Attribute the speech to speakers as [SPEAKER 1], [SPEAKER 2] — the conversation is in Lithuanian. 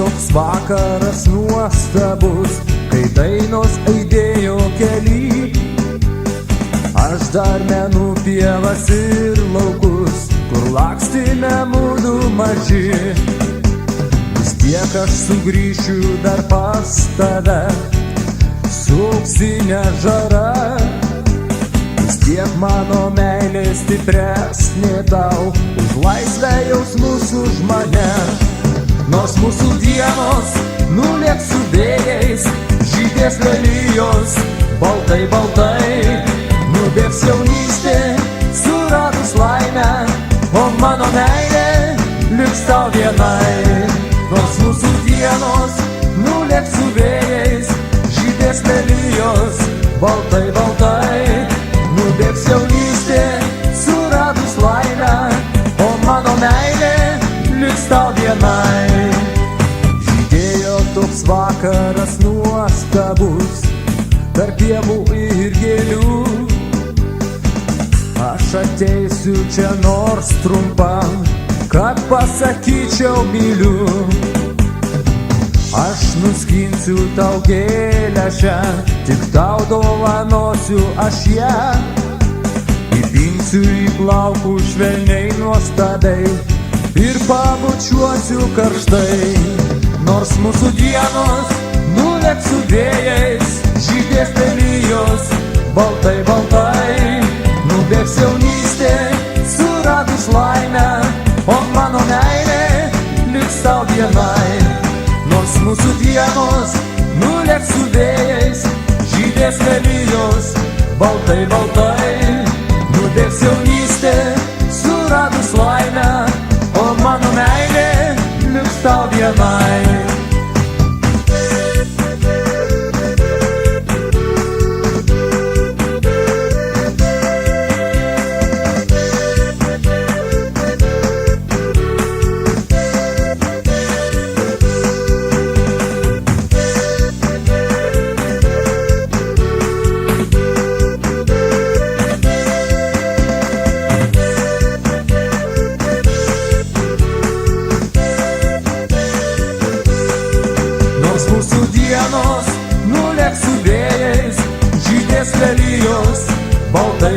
[SPEAKER 1] toks vakaras nuostabus, kai dainos aidėjo kely. Aš dar menu pievas ir laukus, kur lakstėme mudu maži. Vis tiek aš sugrįšiu dar pas tave su auksinė žara. Vis tiek mano meilė stipresnė daug už laisvę jausmus už mane. Nors mūsų dienos nulėks su vėjais, žydės lelijos baltai baltai. Nubėgs jaunystė suradus laimę, o mano meilė liks tau vienai. Nors mūsų dienos nulėks su vėjais, žydės lelijos baltai baltai. Nubėgs jaunystė suradus laimę, o mano meilė liks tau vienai. Žydėjo toks vakaras nuostabus, tarp pievų ir gėlių. Aš ateisiu čia nors trumpam, kad pasakyčiau myliu. Aš nuskinsiu tau gėlę šią, tik tau dovanosiu aš ją. Įpinsiu į plaukų švelniai nuostabiai ir pabučiuosiu karštai. Nors mūsų dienos nulėks su vėjais, žydės lelijos baltai baltai. Nubėgs jaunystė suradus laimę, o mano meilė liks tau vienai. Nors mūsų dienos nulėks su vėjais, žydės lelijos baltai baltai. Nubėgs jaunystė suradus laimę, o mano meilė liks tau vienai. Mūsų dienos nulėks su vėjais, žydės lelijos baltai